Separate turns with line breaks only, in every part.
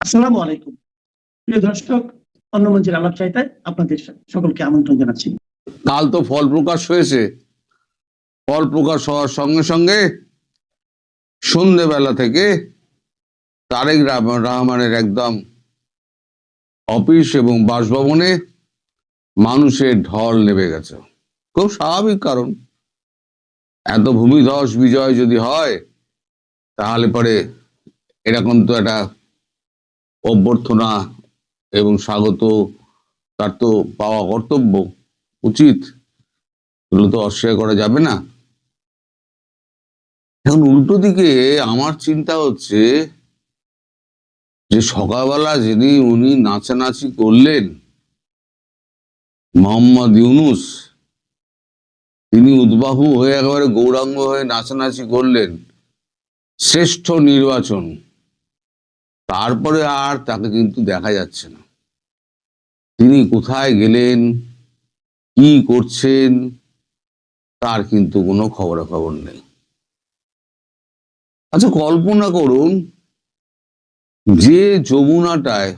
আসসালামু আলাইকুম। প্রিয় দর্শক, অন্য মঞ্চের আলাপ চাইতে আপনাদের সকলকে আমন্ত্রণ জানাচ্ছি।
কাল তো ফল প্রকাশ হয়েছে। ফল প্রকাশ হওয়ার সঙ্গে সঙ্গে সন্ধ্যেবেলা থেকে তারেক রহমানের একদম অফিস এবং বাসভবনে মানুষের ঢল নেমে গেছে। খুব স্বাভাবিক, কারণ এত ভূমিধস বিজয় যদি হয় তাহলে পরে এরকম তো একটা অভ্যর্থনা এবং স্বাগত তার তো পাওয়া কর্তব্য, উচিত। এগুলো তো অস্বীকার করা যাবে না। এখন উল্টো দিকে আমার চিন্তা হচ্ছে যে সকালবেলা উনি নাচানাচি করলেন, মোহাম্মদ ইউনূস, তিনি উদ্বাহু হয়ে একেবারে গৌরাঙ্গ হয়ে নাচানাচি করলেন, শ্রেষ্ঠ নির্বাচন। তারপরে আর তাকে কিন্তু দেখা যাচ্ছে না। তিনি কোথায় গেলেন, কি করছেন, তার কিন্তু কোনো খবরাখবর নেই। আচ্ছা, কল্পনা করুন যে যমুনাটায়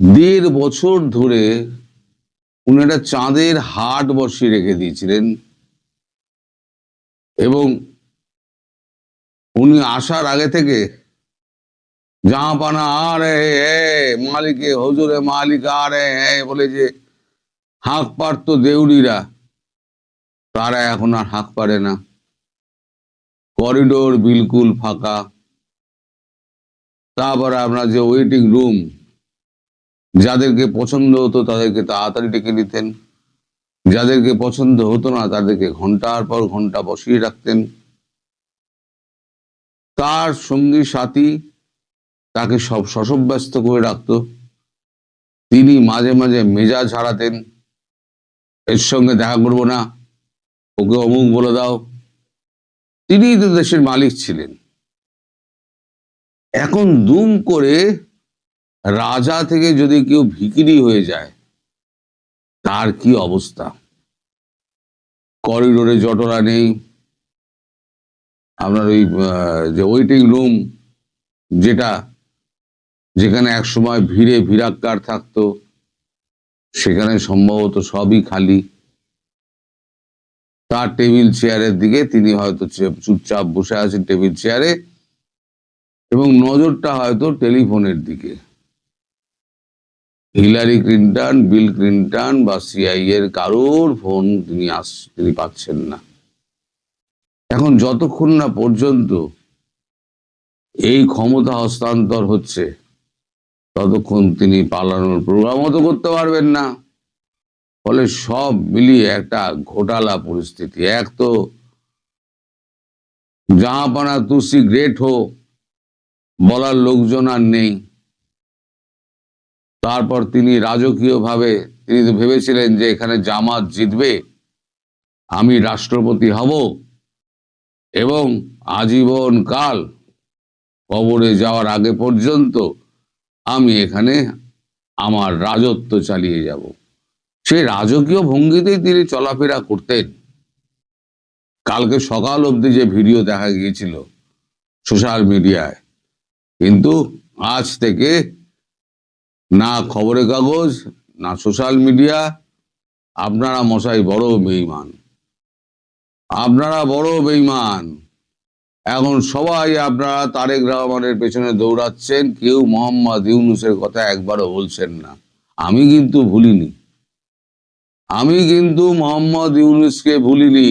১.৫ বছর ধরে উনি একটা চাঁদের হাট বসিয়ে রেখে দিয়েছিলেন, এবং উনি আসার আগে থেকে জাহাপানা আ রে হে মালিকে হজুরে মালিক আ রে হে বলে যে হাঁক পারত দেউড়িরা, তারা এখন আর হাঁক পারে না। করিডোর বিলকুল ফাঁকা। তারপরে আপনার যে ওয়েটিং রুম, যাদেরকে পছন্দ হতো তাদেরকে তাড়াতাড়ি ডেকে নিতেন, যাদেরকে পছন্দ হতো না তাদেরকে ঘন্টার পর ঘন্টা বসিয়ে রাখতেন। তার সঙ্গী সাথী তাকে সব শশব্যস্ত করে রাখত। তিনি মাঝে মাঝে মেজাজ হারাতেন, এর সঙ্গে দেখা করবো না, ওকে অমুক বলে দাও। তিনি তো দেশের মালিক ছিলেন। এখন দুম করে রাজা থেকে যদি কেউ ভিখিরি হয়ে যায়, তার কি অবস্থা? করিডোরে জটলা নেই, আপনার ওই যে ওয়েটিং রুম, যেখানে একসময় ভিড়ে ভিড়াক্কার থাকতো, সেখানে সম্ভবত সবই খালি। তার টেবিল চেয়ারের দিকে তিনি হয়তো চুপচাপ বসে আছেন টেবিল চেয়ারে, এবং নজরটা হয়তো টেলিফোনের দিকে। হিলারি ক্লিন্টন, বিল ক্লিন্টন বা সিআই এর কারোর ফোন তিনি পাচ্ছেন না। এখন যতক্ষণ না পর্যন্ত এই ক্ষমতা হস্তান্তর হচ্ছে, ততক্ষণ তিনি পালানোর প্রোগ্রামও তো করতে পারবেন না। ফলে সব মিলিয়ে একটা ঘোটালা পরিস্থিতি। এক তো জাহাপানা তুসি গ্রেট হো বলার লোকজন আর নেই। তারপর তিনি রাজকীয়ভাবে তিনি তো ভেবেছিলেন যে এখানে জামাত জিতবে, আমি রাষ্ট্রপতি হব, এবং আজীবন কাল কবরে যাওয়ার আগে পর্যন্ত আমি এখানে আমার রাজত্ব চালিয়ে যাব। সেই রাজকীয় ভঙ্গিতেই তিনি চলাফেরা করতেন। কালকে সকাল অবধি যে ভিডিও দেখা গিয়েছিল সোশ্যাল মিডিয়ায়, কিন্তু আজ থেকে না খবরের কাগজ না সোশ্যাল মিডিয়া, আপনারা মশাই বড় বেঈমান, আপনারা বড় বেঈমান। এখন সবাই আপনারা তারেক রহমানের পেছনে দৌড়াচ্ছেন, কেউ মোহাম্মদ ইউনূসের কথা একবারও বলছেন না। আমি কিন্তু ভুলিনি, আমি কিন্তু মোহাম্মদ ইউনূসকে ভুলিনি।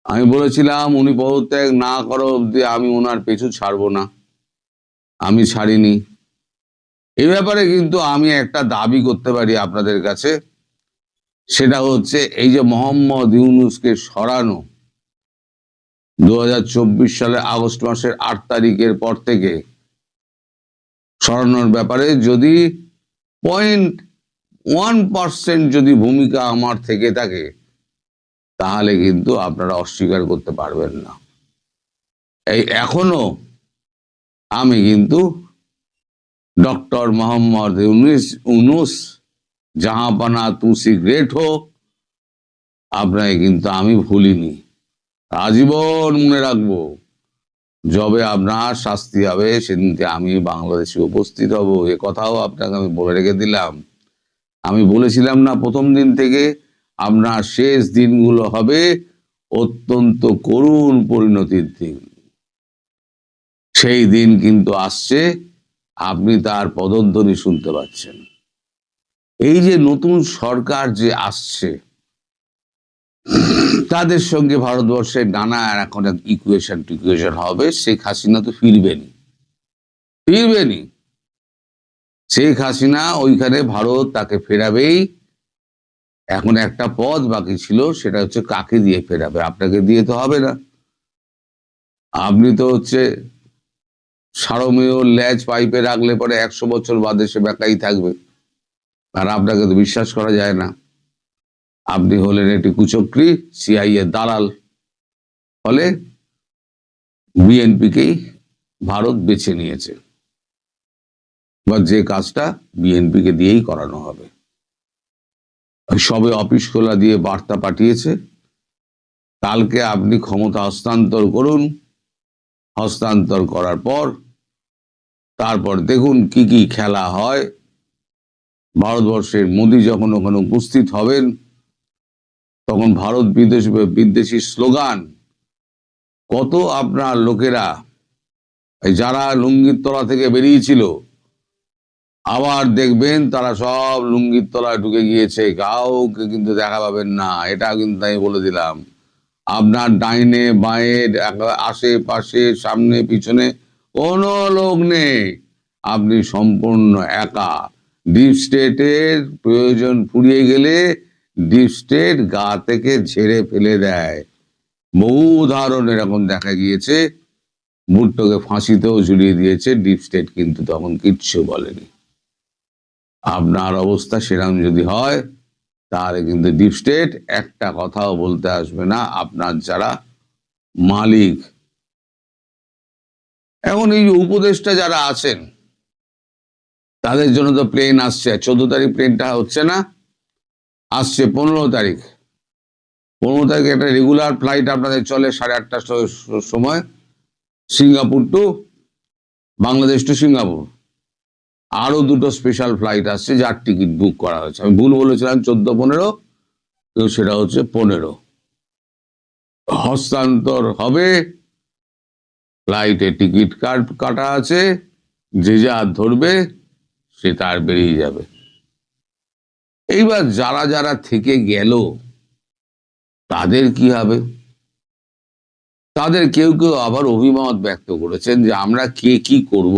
আমি বলেছিলাম উনি পদত্যাগ না করা অব্দি আমি ওনার পেছু ছাড়বো না, আমি ছাড়িনি। এ ব্যাপারে কিন্তু আমি একটা দাবি করতে পারি আপনাদের কাছে, সেটা হচ্ছে এই যে মোহাম্মদ ইউনূসকে সরানো 2024 সালে আগস্ট মাসের 8 তারিখের পর থেকে সরানোর ব্যাপারে যদি 0.1% যদি ভূমিকা আমার থেকে থাকে, তাহলে কিন্তু আপনারা অস্বীকার করতে পারবেন না। এই এখনো আমি কিন্তু ডক্টর মোহাম্মদ ইউনূস, জাহাপানা তুসি গ্রেট হো, আপনাকে কিন্তু আমি ভুলিনি, আজীবন মনে রাখবো। যবে আপনার শাস্তি হবে সেদিনকে আমি বাংলাদেশে উপস্থিত হব, এ কথাও আপনাকে আমি বলে রেখে দিলাম। আমি বলেছিলাম না প্রথম দিন থেকে আপনার শেষ দিনগুলো হবে অত্যন্ত করুণ পরিণতির দিন। সেই দিন কিন্তু আসছে, আপনি তার পদধ্বনি শুনতে পাচ্ছেন। এই যে নতুন সরকার যে আসছে, তাদের সঙ্গে ভারতবর্ষের নানা এখন ইকুয়েশন টিকুয়েশন হবে। শেখ হাসিনা তো ফিরবেনই। শেখ হাসিনা ওইখানে ভারত তাকে ফেরাবেই। এখন একটা পদ বাকি ছিল, সেটা হচ্ছে কাকে দিয়ে ফেরাবে। আপনাকে দিয়ে তো হবে না, আপনি তো হচ্ছে সারমেয় ল্যাজ পাইপে রাখলে পরে 100 বছর বাদে সে বেকাই থাকবে, আর আপনাকে তো বিশ্বাস করা যায় না। আপনি হলেন একটি কুচক্রী, সিআইএ দালাল। ফলে বিএনপিকেই ভারত বেছে নিয়েছে, বা যে কাজটা বিএনপিকে দিয়েই করানো হবে। সবে অফিস খোলা দিয়ে বার্তা পাঠিয়েছে, কালকে আপনি ক্ষমতা হস্তান্তর করুন। হস্তান্তর করার পর তারপর দেখুন কি কি খেলা হয়। ভারতবর্ষের মোদি যখন ওখানে উপস্থিত হবেন, তখন ভারত বিদ্বেষী স্লোগান কত আপনার লোকেরা, যারা লুঙ্গির তলা থেকে বেরিয়েছিল, আবার দেখবেন তারা সব লুঙ্গির তলায় ঢুকে গিয়েছে। কাউকে কিন্তু দেখা পাবেন না, এটা কিন্তু আমি বলে দিলাম। আপনার ডাইনে বাঁয়ে আশেপাশে সামনে পিছনে কোনো লোক নেই, আপনি সম্পূর্ণ একা। ডিপ স্টেটের প্রয়োজন ফুরিয়ে গেলে ডিপ স্টেট গা থেকে ঝেড়ে ফেলে দেয়। বহু উদাহরণ এরকম দেখা গিয়েছে। ভুট্টোকে ফাঁসিতেও ঝুলিয়ে দিয়েছে ডিপ স্টেট, কিন্তু তখন কিচ্ছু বলেনি। আপনার অবস্থা সেরকম যদি হয়, তাহলে কিন্তু ডিপ স্টেট একটা কথাও বলতে আসবে না। আপনার যারা মালিক, এখন এই উপদেষ্টা যারা আছেন, তাদের জন্য তো প্লেন আসছে। 14 তারিখ প্লেনটা হচ্ছে না, আসছে 15 তারিখ। 15 তারিখে একটা রেগুলার ফ্লাইট আপনাদের চলে 8:30টার সময়, Singapore to Bangladesh to Singapore. আরো দুটো স্পেশাল ফ্লাইট আসছে, যার টিকিট বুক করা হয়েছে। আমি ভুল বলেছিলাম 14-15, তো সেটা হচ্ছে 15। হস্তান্তর হবে, ফ্লাইটে টিকিট কাটা আছে, যে যা ধরবে সে তার বেরিয়ে যাবে। এইবার যারা যারা থেকে গেল তাদের কি হবে? তাদের কেউ কেউ আবার অভিমত ব্যক্ত করেছেন যে আমরা কে কি করব।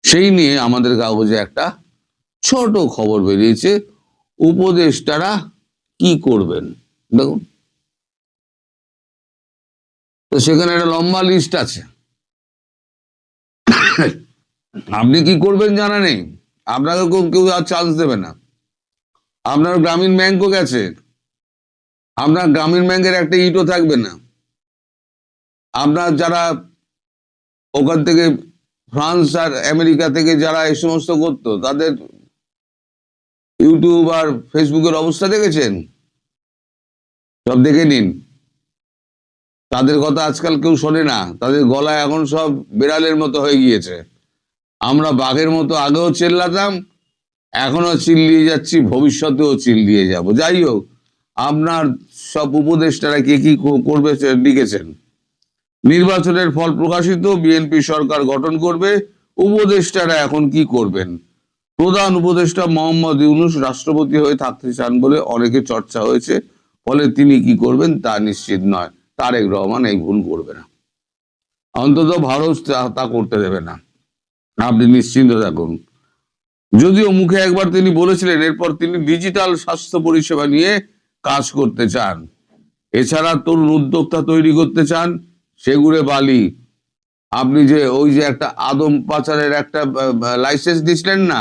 সেই নিয়ে আমাদের কাগজে একটা ছোট খবর বেরিয়েছে, উপদেষ্টারা কি করবেন। দেখুন, তো সেখানে একটা লম্বা লিস্ট আছে। আপনি কি করবেন জানা নেই, আপনাকে কেউ আর চান্স দেবে না। আপনার গ্রামীণ ব্যাংকও গেছে, আপনার গ্রামীণ ব্যাংকের একটা ইটও থাকবে না। আপনার যারা ওখান থেকে ফ্রান্স আর আমেরিকা থেকে যারা এই সমস্ত করতো, তাদের ইউটিউব আর ফেসবুকের অবস্থা দেখেছেন? সব দেখে নিন। তাদের কথা আজকাল কেউ শোনে না, তাদের গলায় এখন সব বেড়ালের মতো হয়ে গিয়েছে। আমরা বাঘের মতো আগেও চেল্লাতাম, এখনো চিল্লিয়ে যাচ্ছি, ভবিষ্যতেও চিল্লিয়ে যাব। যাই হোক, আপনার সব উপদেষ্টারা কে কি করবে লিখেছেন। নির্বাচনের ফল প্রকাশিত, বিএনপি সরকার গঠন করবে। উপদেষ্টারা এখন কি করবেন? প্রধান উপদেষ্টা মোহাম্মদ ইউনূস রাষ্ট্রপতি হয়ে থাকতে চান বলে অনেকে চর্চা হয়েছে, ফলে তিনি কি করবেন তা নিশ্চিত নয়। তারেক রহমান এই ভুল করবে না, অন্তত ভারত তা করতে দেবে না, আপনি নিশ্চিন্ত থাকুন। যদিও মুখে একবার তিনি বলেছিলেন এরপর তিনি ডিজিটাল স্বাস্থ্য পরিষেবা নিয়ে কাজ করতে চান। এছাড়া তরুণ উদ্যোক্তা তৈরি করতে চান। সেগুড়ে বালি, আপনি যে ওই যে একটা আদম পাচারের একটা লাইসেন্স দিচ্ছিলেন না,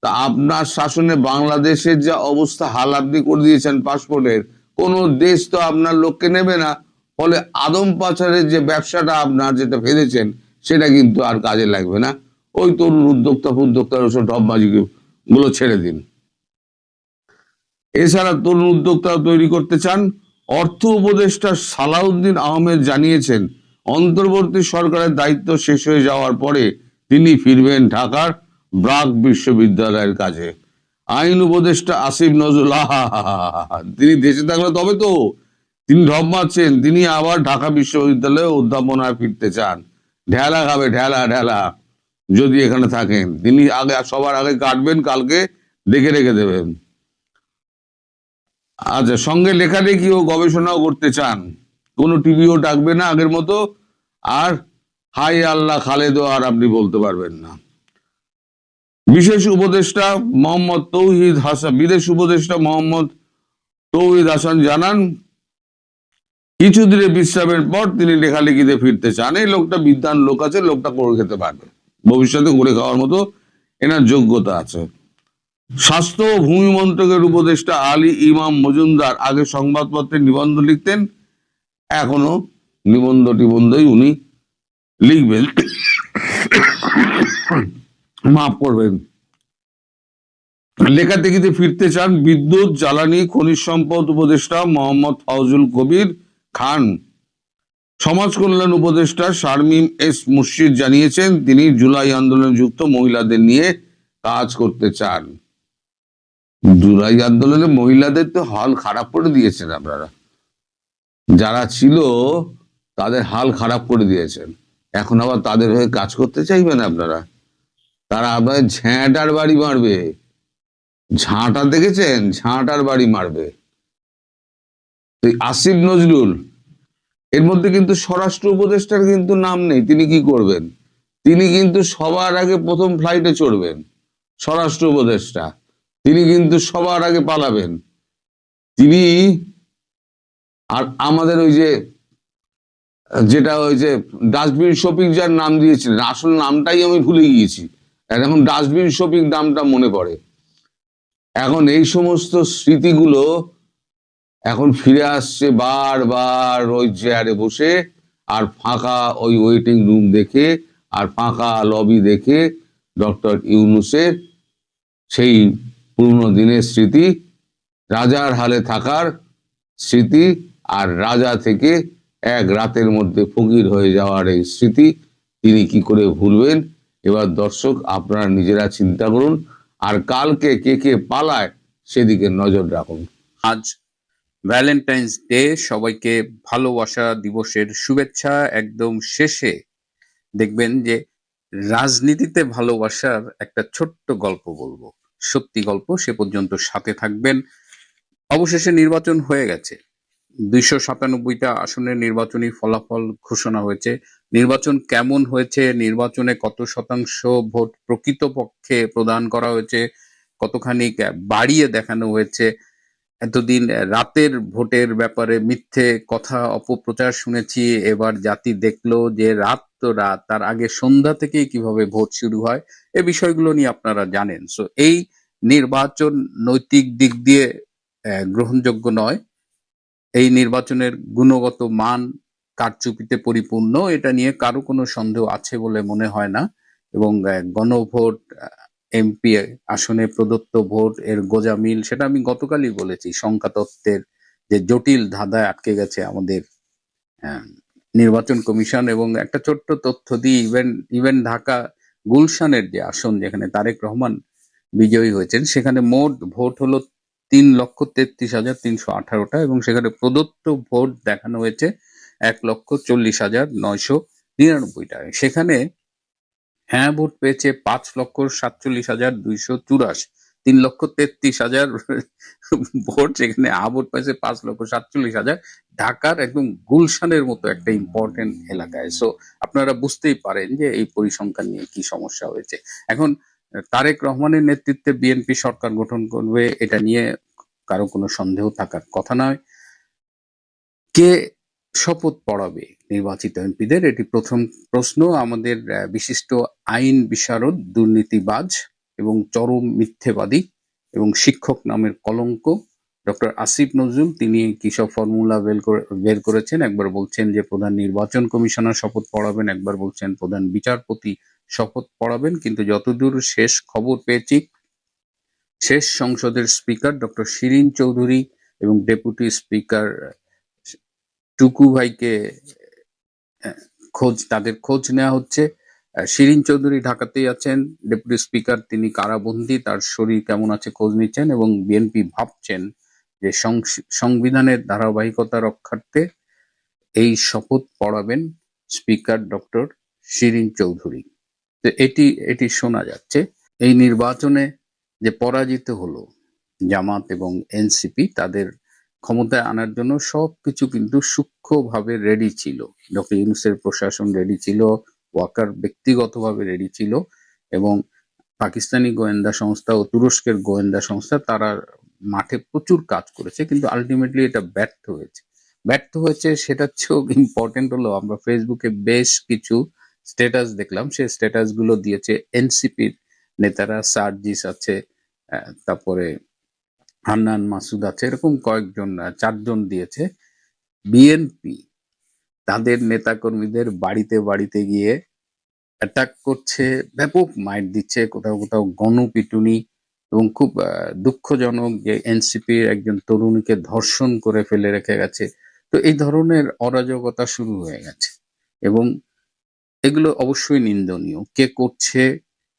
তা আপনার শাসনে বাংলাদেশের যা অবস্থা হাল আপনি করে দিয়েছেন পাসপোর্টের, কোন দেশ তো আপনার লোককে নেবে না। ফলে আদম পাচারের যে ব্যবসাটা আপনার যেটা ফেলেছেন, সেটা কিন্তু আর কাজে লাগবে না। ওই তরুণ উদ্যোক্তার ওসব ঢপবাজি গুলো ছেড়ে দিন। এছাড়া তরুণ উদ্যোক্তা তৈরি করতে চান। অর্থ উপদেষ্টা সালাউদ্দিন আহমেদ জানিয়েছেন অন্তর্বর্তী সরকারের দায়িত্ব শেষ হয়ে যাওয়ার পরে তিনি ফিরবেন ঢাকার ব্রাক বিশ্ববিদ্যালয়ের কাজে। আইন উপদেষ্টা আসিফ নজরুল, তিনি দেশে থাকলে তবে তো, তিনি ঢপ মারছেন, তিনি আবার ঢাকা বিশ্ববিদ্যালয়ে অধ্যাপনায় ফিরতে চান। ঢেলা খাবে, ঢেলা ঢেলা, যদি এখানে থাকেন। তিনি আগে, সবার আগে কাটবেন, কালকে দেখে রেখে দেবেন। আচ্ছা, সঙ্গে লেখালেখি ও গবেষণাও করতে চান। কোনো টিভিও ডাকবে না আগের মতো, আর হাই আল্লাহ খালেদও আর আপনি বলতে পারবেন না। বিশেষ উপদেষ্টা মোহাম্মদ তৌহিদ হাসান, বিদেশ উপদেষ্টা মোহাম্মদ তৌহিদ হাসান জানান, কিছুদিনের বিশ্রামের পর তিনি লেখালেখিতে ফিরতে চান। এই লোকটা বিদ্বান লোক আছে, লোকটা করে খেতে পারবে, ভবিষ্যতে করে খাওয়ার মতো এনার যোগ্যতা আছে। স্বাস্থ্য ও ভূমি মন্ত্রকের উপদেষ্টা আলী ইমাম মজুমদার আগে সংবাদপত্রে নিবন্ধ লিখতেন, এখনো নিবন্ধ টিবন্ধই উনি লিখবেন, মাফ করবেন। লেখালেখিতে ফিরতে চান বিদ্যুৎ, জ্বালানি, খনিজ সম্পদ উপদেষ্টা মোহাম্মদ ফজলুল কবির খান। সমাজ কল্যাণ উপদেষ্টা শারমিন এস মুর্শিদ জানিয়েছেন, তিনি জুলাই আন্দোলনে যুক্ত মহিলাদের নিয়ে কাজ করতে চান। জুলাই আন্দোলনে মহিলাদের তো হাল খারাপ করে দিয়েছেন আপনারা, যারা ছিল তাদের হাল খারাপ করে দিয়েছেন, এখন আবার তাদের হয়ে কাজ করতে চাইবেন আপনারা? তারা আপনাদের ঝ্যাঁটার বাড়ি মারবে। ঝাঁটা দেখেছেন? ঝাঁটার বাড়ি মারবে। আসিফ নজরুল, এর মধ্যে কিন্তু স্বরাষ্ট্র উপদেষ্টার কিন্তু নাম নেই। তিনি কি করবেন? তিনি কিন্তু সবার আগে প্রথম ফ্লাইটে চড়বেন। স্বরাষ্ট্র উপদেষ্টা তিনি কিন্তু সবার আগে পালাবেন। তিনি আর আমাদের ওই যে যেটা ওই যে ডাস্টবিন শপিং যার নাম দিয়েছিলেন, আসল নামটাই আমি ভুলে গিয়েছি, এখন ডাস্টবিন শপিং নামটা মনে পড়ে। এখন এই সমস্ত স্মৃতিগুলো এখন ফিরে আসছে বারবার, ওই চেয়ারে বসে আর ফাঁকা ওই ওয়েটিং রুম দেখে আর ফাঁকা লবি দেখে ডক্টর ইউনূসের সেই পুরনো দিনের স্মৃতি, রাজার হালে থাকার স্মৃতি, আর রাজা থেকে এক রাতের মধ্যে ফকির হয়ে যাওয়ার এই স্মৃতি তিনি কি করে ভুলবেন? এবার দর্শক আপনারা নিজেরা চিন্তা করুন, আর কালকে কে কে পালায় সেদিকে নজর রাখুন।
আজ ভ্যালেন্টাইন্স ডে, সবাইকে ভালোবাসা দিবসের শুভেচ্ছা। একদম শেষে দেখবেন যে রাজনীতিতে ভালোবাসার একটা ছোট্ট গল্প বলবো, সত্যি গল্প, সে পর্যন্ত সাথে থাকবেন। অবশেষে নির্বাচন হয়ে গেছে, 297টা আসনের নির্বাচনী ফলাফল ঘোষণা হয়েছে। নির্বাচন কেমন হয়েছে, নির্বাচনে কত শতাংশ ভোট প্রকৃতপক্ষে প্রদান করা হয়েছে, কতখানি বাড়িয়ে দেখানো হয়েছে, এতদিন রাতের ভোটের ব্যাপারে মিথ্যে কথা অপপ্রচার শুনেছি, এবার জাতি দেখলো যে রাত তো রাত, তার আগে সন্ধ্যা থেকেই কিভাবে ভোট শুরু হয়, এই বিষয়গুলো নিয়ে আপনারা জানেন। সো এই নির্বাচন নৈতিক দিক দিয়ে গ্রহণযোগ্য নয়। এই নির্বাচনের গুণগত মান কারচুপিতে পরিপূর্ণ, এটা নিয়ে কারো কোনো সন্দেহ আছে বলে মনে হয় না। এবং গণভোট, এমপি আসনে প্রদত্ত ভোট এর গোঁজামিল, সেটা আমি গতকালই বলেছি। সংখ্যা তত্ত্বের যে জটিল ধাঁধায় আটকে গেছে আমাদের নির্বাচন কমিশন। এবং একটা ছোট্ট তথ্য দিই, ইভেন ঢাকা গুলশানের যে আসন যেখানে তারেক রহমান বিজয়ী হয়েছেন, সেখানে মোট ভোট হলো 3,33,318টা, এবং সেখানে প্রদত্ত ভোট দেখানো হয়েছে 1,40,999টা। সেখানে হ্যাঁ ভোট পেয়েছে 5,47,284, 3,33,000 ভোট, সেখানে ভোট পেয়েছে 5,47,000, ঢাকার একদম গুলশানের মতো একটা ইম্পর্টেন্ট এলাকায়। সো আপনারা বুঝতেই পারেন যে এই পরিসংখ্যান নিয়ে কি সমস্যা হয়েছে। এখন তারেক রহমানের নেতৃত্বে বিএনপি সরকার গঠন করবে, এটা নিয়ে কারো কোনো সন্দেহ থাকার কথা নয়। কে শপথ পড়াবে নির্বাচিত এমপিদের, এটি প্রথম প্রশ্ন। আমাদের বিশিষ্ট আইন বিশারদ, দুর্নীতিবাজ এবং চরম মিথ্যেবাদী এবং শিক্ষক নামের কলঙ্ক ডক্টর আসিফ নজরুল, তিনি কি সব ফর্মুলা বের করেছেন। একবার বলছেন যে প্রধান নির্বাচন কমিশনার শপথ পড়াবেন, একবার বলছেন প্রধান বিচারপতি শপথ পড়াবেন, কিন্তু যতদূর শেষ খবর পেয়েছি, শেষ সংসদের স্পিকার ডক্টর শিরিন চৌধুরী এবং ডেপুটি স্পিকার টুকু ভাইকে তাদের খোঁজ নেওয়া হচ্ছে। শিরীন চৌধুরী ঢাকাতেই আছেন, ডেপুটি স্পিকার তিনি কারাবন্দী, তার শরীর কেমন আছে খোঁজ নিচ্ছেন, এবং বিএনপি ভাবছেন যে সংবিধানের ধারাবাহিকতা রক্ষার্থে এই শপথ পড়াবেন স্পিকার ডক্টর শিরীন চৌধুরী। তো এটি শোনা যাচ্ছে। এই নির্বাচনে যে পরাজিত হলো জামাত এবং এনসিপি, তাদের ক্ষমতায় আনার জন্য সবকিছু কিন্তু সূক্ষ্মভাবে রেডি ছিল। ডক্টর ইউনূসের প্রশাসন রেডি ছিল, ওয়াকার ব্যক্তিগতভাবে রেডি ছিল, এবং পাকিস্তানি গোয়েন্দা সংস্থা ও তুরস্কের গোয়েন্দা সংস্থা তারা মাঠে প্রচুর কাজ করেছে, কিন্তু আলটিমেটলি এটা ব্যর্থ হয়েছে। সেটা চেয়েও ইম্পর্টেন্ট হলো, আমরা ফেসবুকে বেশ কিছু স্ট্যাটাস দেখলাম, সেই স্ট্যাটাস গুলো দিয়েছে এনসিপির নেতারা, সার্জিস আছে, তারপরে হান্নান মাসুদ আছে, এরকম কয়েকজন, 4জন দিয়েছে। বিএনপি তাদের নেতাকর্মীদের বাড়িতে বাড়িতে গিয়ে অ্যাটাক করছে, ব্যাপক মাইর দিচ্ছে, কোথাও কোথাও গণপিটুনি, এবং খুব দুঃখজনক যে এনসিপির একজন তরুণীকে ধর্ষণ করে ফেলে রেখে গেছে। তো এই ধরনের অরাজকতা শুরু হয়ে গেছে, এবং এগুলো অবশ্যই নিন্দনীয়। কে করছে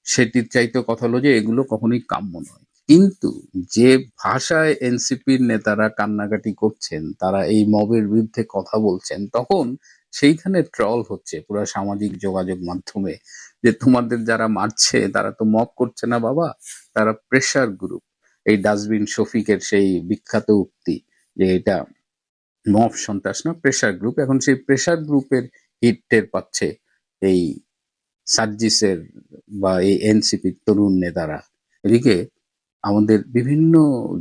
সেটির চাইতে কথা হলো যে এগুলো কখনোই কাম্য নয়। কিন্তু যে ভাষায় এনসিপির নেতারা কান্নাকাটি করছেন, তারা এই মবের বিরুদ্ধে কথা বলছেন, তখন সেইখানে ট্রল হচ্ছে পুরো সামাজিক যোগাযোগ মাধ্যমে, যে তোমাদের যারা মারছে তারা তো মব করছে না বাবা, তারা প্রেসার গ্রুপ। এই ডাস্টবিন শফিকের সেই বিখ্যাত উক্তি যে এটা মব সন্ত্রাস না, প্রেসার গ্রুপ। এখন সেই প্রেসার গ্রুপের হিট টের পাচ্ছে এই সার্জিসের বা এই এনসিপির তরুণ নেতারা। এদিকে আমাদের বিভিন্ন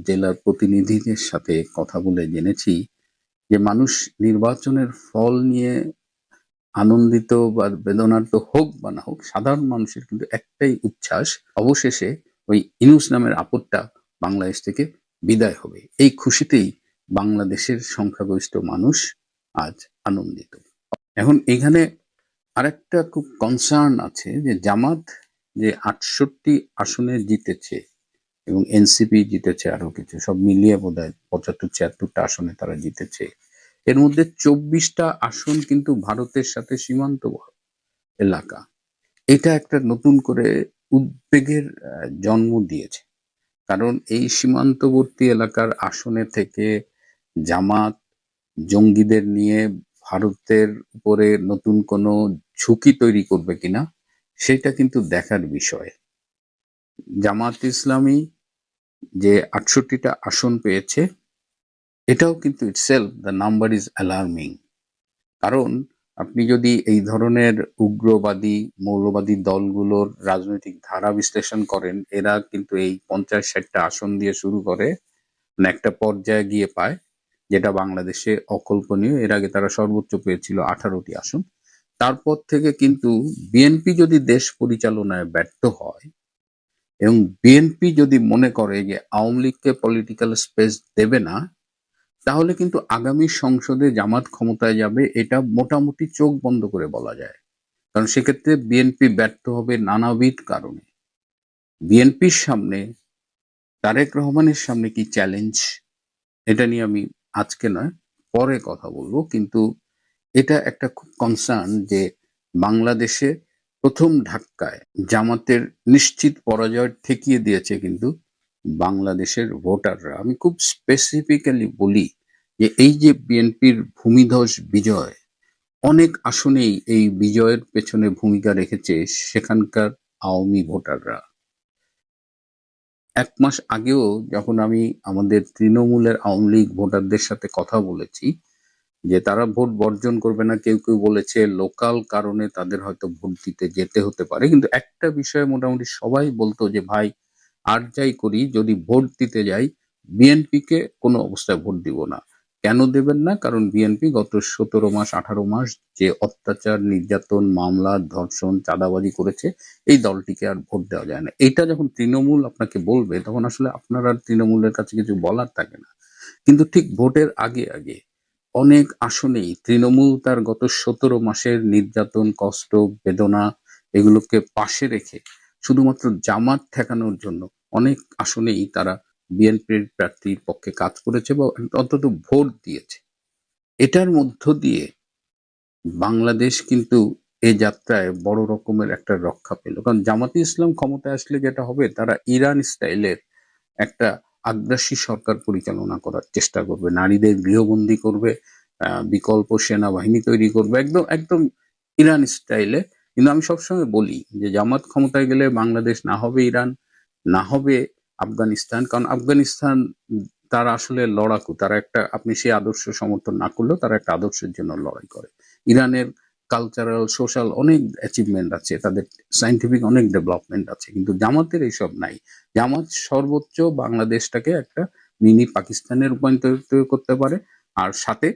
জেলার প্রতিনিধিদের সাথে কথা বলে জেনেছি যে মানুষ নির্বাচনের ফল নিয়ে আনন্দিত বা বেদনার্ত হোক বা না হোক, সাধারণ মানুষের কিন্তু একটাই উচ্ছ্বাস, অবশেষে ওই ইনুস নামের আপদটা বাংলাদেশ থেকে বিদায় হবে। এই খুশিতেই বাংলাদেশের সংখ্যাগরিষ্ঠ মানুষ আজ আনন্দিত। এখন এখানে আরেকটা খুব কনসার্ন আছে যে জামাত যে 68 আসনে জিতেছে এবং এনসিপি জিতেছে আরো কিছু, সব মিলিয়ে বোধহয় 75-76টা আসনে তারা জিতেছে। এর মধ্যে 24টা আসন কিন্তু ভারতের সাথে সীমান্ত এলাকা। এটা একটা নতুন করে উদ্বেগের জন্ম দিয়েছে, কারণ এই সীমান্তবর্তী এলাকার আসনে থেকে জামাত জঙ্গিদের নিয়ে ভারতের উপরে নতুন কোনো ঝুঁকি তৈরি করবে কিনা সেটা কিন্তু দেখার বিষয়। জামাত ইসলামী যে 68টা আসন পেয়েছে, এটাও কিন্তু itself the number is alarming. কারণ আপনি যদি এই ধরনের উগ্রবাদী মৌলবাদী দলগুলোর রাজনৈতিক ধারা বিশ্লেষণ করেন, এরা কিন্তু এই 50-60টা আসন দিয়ে শুরু করে, মানে একটা পর্যায়ে গিয়ে পায় যেটা বাংলাদেশে অকল্পনীয়। এর আগে তারা সর্বোচ্চ পেয়েছিল 18টি আসন। তারপর থেকে কিন্তু বিএনপি যদি দেশ পরিচালনায় ব্যর্থ হয় এবং বিএনপি যদি মনে করে যে আওয়ামী লীগকে পলিটিক্যাল স্পেস দেবে না, তাহলে কিন্তু আগামী সংসদে জামাত ক্ষমতায় যাবে, এটা মোটামুটি চোখ বন্ধ করে বলা যায়। কারণ সেক্ষেত্রে বিএনপি ব্যর্থ হবে নানাবিধ কারণে। বিএনপির সামনে, তারেক রহমানের সামনে কি চ্যালেঞ্জ, এটা নিয়ে আমি আজকে নয় পরে কথা বলবো, কিন্তু এটা একটা খুব কনসার্ন যে বাংলাদেশে প্রথম ধাক্কায় জামাতের নিশ্চিত পরাজয় ঠেকিয়ে দিয়েছে কিন্তু বাংলাদেশের ভোটাররা। আমি খুব স্পেসিফিক্যালি বলি যে এই যে বিএনপির ভূমিধস বিজয়, অনেক আসনেই এই বিজয়ের পেছনে ভূমিকা রেখেছে সেখানকার আওয়ামী ভোটাররা। 1 মাস আগেও যখন আমি আমাদের তৃণমূলের আওয়ামী লীগ ভোটারদের সাথে কথা বলেছি যে তারা ভোট বর্জন করবে না, কেউ কেউ বলেছে লোকাল কারণে তাদের হয়তো ভোট দিতে যেতে হতে পারে, কিন্তু একটা বিষয়ে মোটামুটি সবাই বলতো যে ভাই আর যাই করি, যদি ভোট দিতে যাই বিএনপি কে কোনো অবস্থায় ভোট দিব না। কেন দেবেন না? কারণ বিএনপি গত 17 মাস 18 মাস যে অত্যাচার, নির্যাতন, মামলা, ধর্ষণ, চাঁদাবাজি করেছে, এই দলটিকে আর ভোট দেওয়া যায় না। এটা যখন তৃণমূল আপনাকে বলবে তখন আসলে আপনার আর তৃণমূলের কাছে কিছু বলার থাকে না। কিন্তু ঠিক ভোটের আগে আগে অনেক আসনেই তৃণমূল তার গত 17 মাসের নির্যাতন, কষ্ট, বেদনা এগুলোকে পাশে রেখে শুধুমাত্র জামাত ঠেকানোর জন্য অনেক আসনেই তারা বিএনপির প্রার্থীর পক্ষে কাজ করেছে বা অন্তত ভোট দিয়েছে। এটার মধ্য দিয়ে বাংলাদেশ কিন্তু এই যাত্রায় বড় রকমের একটা রক্ষা পেল, কারণ জামাতে ইসলাম ক্ষমতায় আসলে যেটা হবে, তারা ইরান স্টাইলের একটা আগ্রাসী সরকার পরিচালনা করার চেষ্টা করবে, নারীদের গৃহবন্দী করবে, বিকল্প সেনাবাহিনী তৈরি করবে, একদম একদম ইরান স্টাইলে। কিন্তু আমি সবসময় বলি যে জামাত ক্ষমতায় গেলে বাংলাদেশ না হবে ইরান, না হবে আফগানিস্তান, কারণ আফগানিস্তান তারা আসলে লড়াকু, তারা একটা, আপনি সেই আদর্শ সমর্থন না করলেও তারা একটা আদর্শের জন্য লড়াই করে। ইরানের কালচারাল সোশ্যাল অনেক অ্যাচিভমেন্ট আছে, তাদের সায়েন্টিফিক অনেক ডেভেলপমেন্ট আছে, কিন্তু জামাতের এইসব নাই। জামাত সর্বোচ্চ বাংলাদেশটাকে একটা মিনি পাকিস্তানে রূপান্তরিত করতে পারে, আর সাথে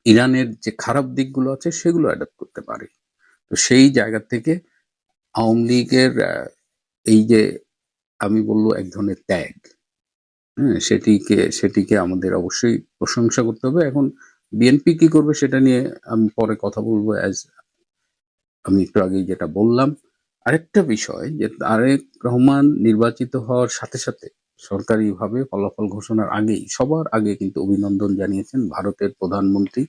ইরানের যে খারাপ দিকগুলো আছে সেগুলো অ্যাডাপ্ট করতে পারে। তো সেই জায়গা থেকে আওয়ামী লীগের এই যে আমি বলবো এক ধরনের ত্যাগ, হ্যাঁ, সেটিকে আমাদের অবশ্যই প্রশংসা করতে হবে। এখন বিএনপি কি করবে সেটা নিয়ে আমি পরে কথা বলবো। আমি একটু আগেই যেটা বললাম, আরেকটা বিষয় যে তারেক রহমান নির্বাচিত হওয়ার সাথে সাথে সরকারিভাবে ফলাফল ঘোষণার আগেই সবার আগে কিন্তু অভিনন্দন জানিয়েছেন ভারতের প্রধানমন্ত্রী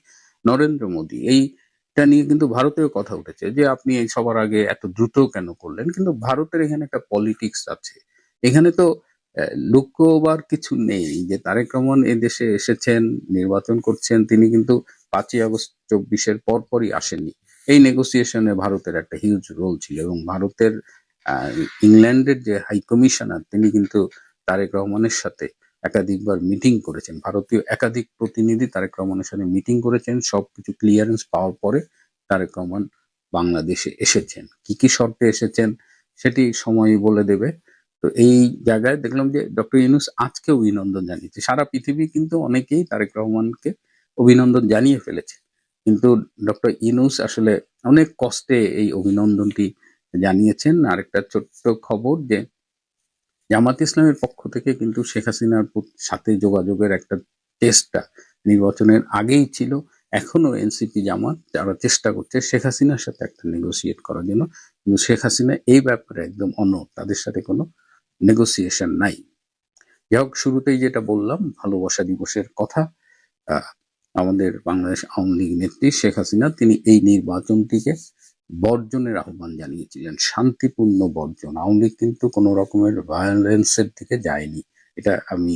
নরেন্দ্র মোদী। এইটা নিয়ে কিন্তু ভারতেও কথা উঠেছে যে আপনি এই সবার আগে এত দ্রুত কেন করলেন, কিন্তু ভারতের এখানে একটা পলিটিক্স আছে। এখানে তো লুকোবার কিছু নেই যে তারেক রহমান এই দেশে এসেছেন, নির্বাচন করছেন, তিনি কিন্তু 5ই আগস্ট 24-এর পরপরই আসেননি। এই নেগোসিয়েশনে ভারতের একটা হিউজ রোল ছিল, এবং ভারতের আহ, ইংল্যান্ডের যে হাই কমিশনার তিনি কিন্তু তারেক রহমানের সাথে একাধিকবার মিটিং করেছেন, ভারতীয় একাধিক প্রতিনিধি তারেক রহমানের সাথে মিটিং করেছেন, সবকিছু ক্লিয়ারেন্স পাওয়ার পরে তারেক রহমান বাংলাদেশে এসেছেন। কি কি শর্তে এসেছেন সেটি সময় বলে দেবে। তো এই জায়গায় দেখলাম যে ডক্টর ইউনূস আজকে অভিনন্দন জানিয়েছে, সারা পৃথিবী কিন্তু অনেকেই তারেক রহমানকে অভিনন্দন জানিয়ে ফেলেছে, কিন্তু ডক্টর ইউনূস আসলে অনেক কষ্টে এই অভিনন্দনটি জানিয়েছেন। আরেকটা ছোট্ট খবর যে জামাত ইসলামের পক্ষ থেকে কিন্তু শেখ হাসিনার সাথে যোগাযোগের একটা চেষ্টা নির্বাচনের আগেই ছিল। এখনো এনসিপি জামাত যারা চেষ্টা করছে শেখ হাসিনার সাথে একটা নেগোসিয়েট করার জন্য, কিন্তু শেখ হাসিনা এই ব্যাপারে একদম অনড়, তাদের সাথে কোনো নেগোসিয়েশন নাই। যাই হোক, শুরুতেই যেটা বললাম ভালোবাসা দিবসের কথা, আহ, আমাদের বাংলাদেশ আওয়ামী লীগ নেত্রী শেখ হাসিনা তিনি এই নির্বাচনটিকে বর্জনের আহ্বান জানিয়েছিলেন, শান্তিপূর্ণ বর্জন। আওয়ামী লীগ কিন্তু কোনো রকমের ভায়োলেন্সের দিকে যায়নি, এটা আমি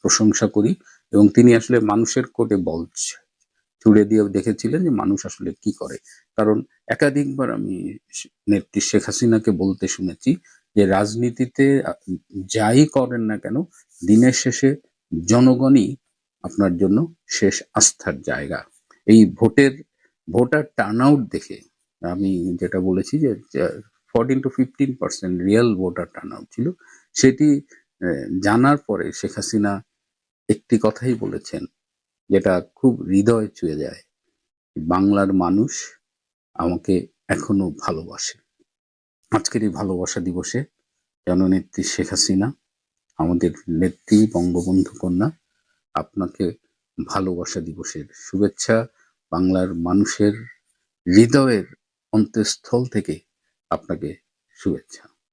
প্রশংসা করি। এবং তিনি আসলে মানুষের কোর্টে বল ছুড়ে দিয়ে দেখেছিলেন যে মানুষ আসলে কি করে। কারণ একাধিকবার আমি নেত্রী শেখ হাসিনাকে বলতে শুনেছি যে রাজনীতিতে যাই করেন না কেন, দিনের শেষে জনগণই আপনার জন্য শেষ আস্থার জায়গা। এই ভোটার টার্ন আউট দেখে আমি যেটা বলেছি যে 14 to 15% real voter turn out ছিল, সেটি জানার পরে শেখ হাসিনা একটি কথাই বলেছেন যেটা খুব হৃদয় ছুঁয়ে যায়, বাংলার মানুষ আমাকে এখনো ভালোবাসে। আজকের এই ভালোবাসা দিবসে জননেত্রী শেখ হাসিনা, আমাদের নেত্রী বঙ্গবন্ধু কন্যা, আপনাকে ভালোবাসা দিবসের শুভেচ্ছা। বাংলার মানুষের হৃদয়ের অন্তঃস্থল থেকে আপনাকে শুভেচ্ছা।